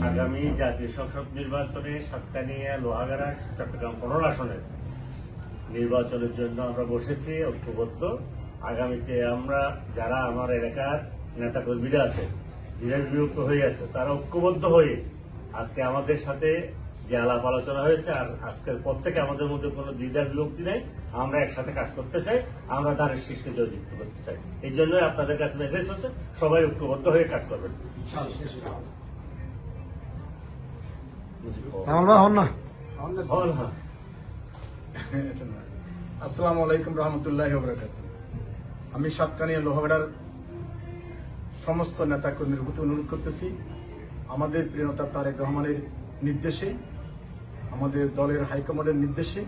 আগামী জাতীয় সংসদ নির্বাচনে সাতকানিয়া, লোহাগাড়া, চট্টগ্রাম 15 আসনের নির্বাচনের জন্য আমরা বসেছি ঐক্যবদ্ধ। আগামীতে আমরা যারা আমার এলাকার নেতা কর্মীরা আছে, দ্বিধা বিভক্ত হয়ে আছে, তারা ঐক্যবদ্ধ হয়ে আজকে আমাদের সাথে যে আলাপ আলোচনা হয়েছে, আর আজকের পর থেকে আমাদের মধ্যে কোনো দ্বিধা বিভক্তি নেই। আমরা একসাথে কাজ করতে চাই, আমরা ধানের শীষকে জয়যুক্ত করতে চাই। এই জন্যই আপনাদের কাছে মেসেজ হচ্ছে, সবাই ঐক্যবদ্ধ হয়ে কাজ করবেন। আসসালামু আলাইকুম রহমতুল্লাহি ওয়া বারাকাতুহু। আমি সাতকানিয়া লোহাগাড়ার সমস্ত নেতা কর্মীর প্রতি অনুরোধ করতেছি, আমাদের প্রিয় নেতা তারেক রহমানের নির্দেশে, আমাদের দলের হাইকমান্ডের নির্দেশে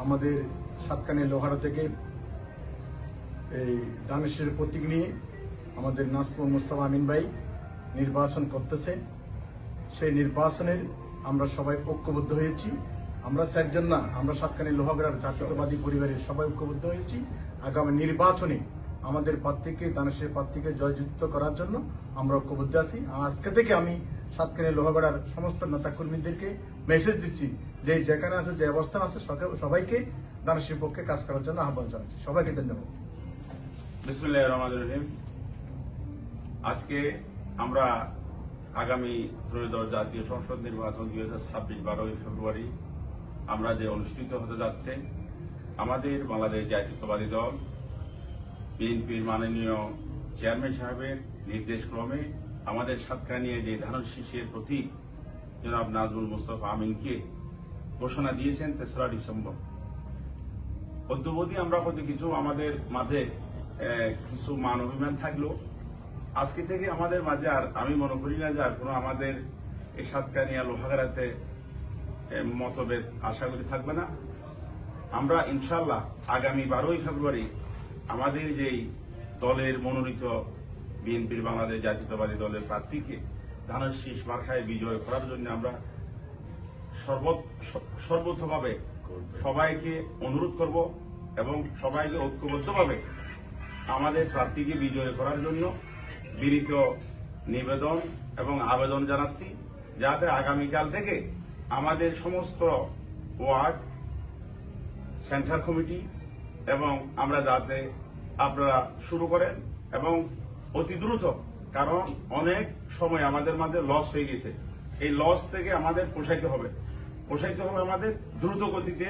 আমাদের সাতকানিয়া লোহাগাড়া থেকে এই দানেশের প্রতীক নিয়ে আমাদের নাজমুল মুস্তাফা আমিন ভাই নির্বাচন করতেছে। সেই নির্বাচনের আমরা সবাই ঐক্যবদ্ধ হয়েছি। আমরা চারজন না, আমরা সাতকানিয়া লোহাগাড়ার জাতীয়তাবাদী পরিবারের সবাই ঐক্যবদ্ধ হয়েছি। আগামী নির্বাচনে আমাদের প্রার্থীকে, দানেশের প্রার্থীকে জয়যুক্ত করার জন্য আমরা ঐক্যবদ্ধ আছি। আজকে থেকে আমি সাতকানিয়া লোহাগাড়ার সমস্ত নেতা কর্মীদেরকে মেসেজ দিচ্ছি যে যেখানে আছে, যে অবস্থান আছে, সবাইকে দানেশের পক্ষে কাজ করার জন্য আহ্বান জানাচ্ছি। সবাইকে ধন্যবাদ। বিসমিল্লাহির রহমানির রহিম। আজকে আমরা আগামী ত্রয়োদশ জাতীয় সংসদ নির্বাচন 2026 12ই ফেব্রুয়ারি আমরা যে অনুষ্ঠিত হতে যাচ্ছে, আমাদের বাংলাদেশ জাতীয়তাবাদী দল বিএনপির মাননীয় চেয়ারম্যান সাহেবের নির্দেশ ক্রমে আমাদের সাতকানিয়া যে ধানের শীষের প্রতীক জনাব নাজমুল মুস্তাফা আমিনকে ঘোষণা দিয়েছেন 3রা ডিসেম্বর। অদ্যবধি আমরা হয়তো কিছু আমাদের মাঝে কিছু মান অভিমান থাকলো, আজকে থেকে আমাদের মাঝে আর আমি মনে করি না যে আর কোনো আমাদের এই সাতকানিয়া লোহাগাড়াতে মতভেদ আশা করি থাকবে না। আমরা ইনশাল্লাহ আগামী 12ই ফেব্রুয়ারি আমাদের যেই দলের মনোনীত বিএনপির বাংলাদেশ জাতীয়তাবাদী দলের প্রার্থীকে ধানের শীষ মার্কায় বিজয় করার জন্য আমরা সর্বতভাবে সবাইকে অনুরোধ করব এবং সবাইকে ঐক্যবদ্ধভাবে আমাদের প্রার্থীকে বিজয় করার জন্য বিনীত নিবেদন এবং আবেদন জানাচ্ছি, যাতে আগামীকাল থেকে আমাদের সমস্ত ওয়ার্ড, সেন্ট্রাল কমিটি এবং আমরা যাতে আপনারা শুরু করেন এবং অতি দ্রুত, কারণ অনেক সময় আমাদের মাঝে লস হয়ে গেছে। এই লস থেকে আমাদের পোষাইতে হবে, আমাদের দ্রুত গতিতে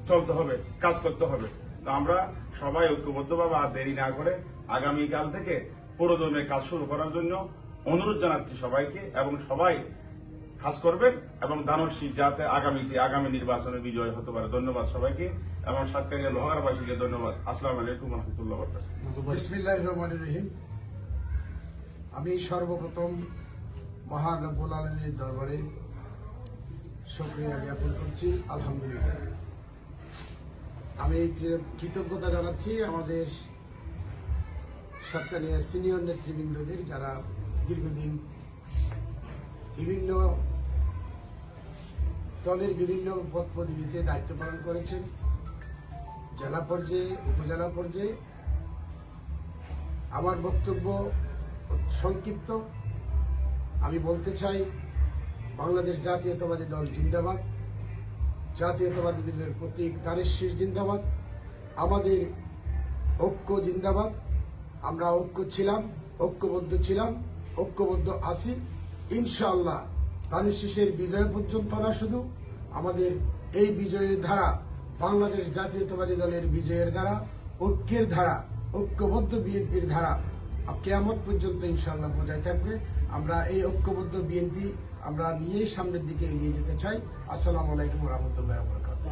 চলতে হবে, কাজ করতে হবে। তো আমরা সবাই ঐক্যবদ্ধভাবে আর দেরি না করে আগামীকাল থেকে পুরোদমে কাজ শুরু করার জন্য অনুরোধ জানাচ্ছি সবাইকে, এবং সবাই কাজ করবেন এবং দানের শীষ যাতে আগামী নির্বাচনে বিজয় হতে পারে। ধন্যবাদ সবাইকে এবং সাতকানিয়া লোহাগাড়াবাসীকে ধন্যবাদ। আসসালামু আলাইকুম ওয়া রাহমাতুল্লাহি ওয়া বারাকাতুহু। বিসমিল্লাহির রহমানির রহিম। আমি সর্বপ্রথম মহান রব্বুল আলামিনের দরবারে শুকরিয়া জ্ঞাপন করছি, আলহামদুলিল্লাহ। আমি কৃতজ্ঞতা জানাচ্ছি আমাদের সাতকানিয়া সিনিয়র নেতৃবৃন্দদের, যারা দীর্ঘদিন বিভিন্ন দলের বিভিন্ন পদ পদবিতে দায়িত্ব পালন করেছেন, জেলা পর্যায়ে, উপজেলা পর্যায়ে। আমার বক্তব্য সংক্ষিপ্ত। আমি বলতে চাই, বাংলাদেশ জাতীয়তাবাদী দল জিন্দাবাদ, জাতীয়তাবাদী দলের প্রতীক ধানের শীষ জিন্দাবাদ, আমাদের ঐক্য জিন্দাবাদ। আমরা ঐক্য ছিলাম, ঐক্যবদ্ধ ছিলাম, ঐক্যবদ্ধ আছি। ইনশাআল্লাহ ধানের শীষের বিজয় পর্যন্ত না, শুধু আমাদের এই বিজয়ের ধারা, বাংলাদেশ জাতীয়তাবাদী দলের বিজয়ের ধারা, ঐক্যের ধারা, ঐক্যবদ্ধ বিএনপির ধারা কিয়ামত পর্যন্ত ইনশাআল্লাহ বজায় থাকবে। আমরা এই ঐক্যবদ্ধ বিএনপি আমরা নিয়েই সামনের দিকে এগিয়ে যেতে চাই। আসসালামু আলাইকুম ওয়া রাহমাতুল্লাহি ওয়া বারাকাতুহু।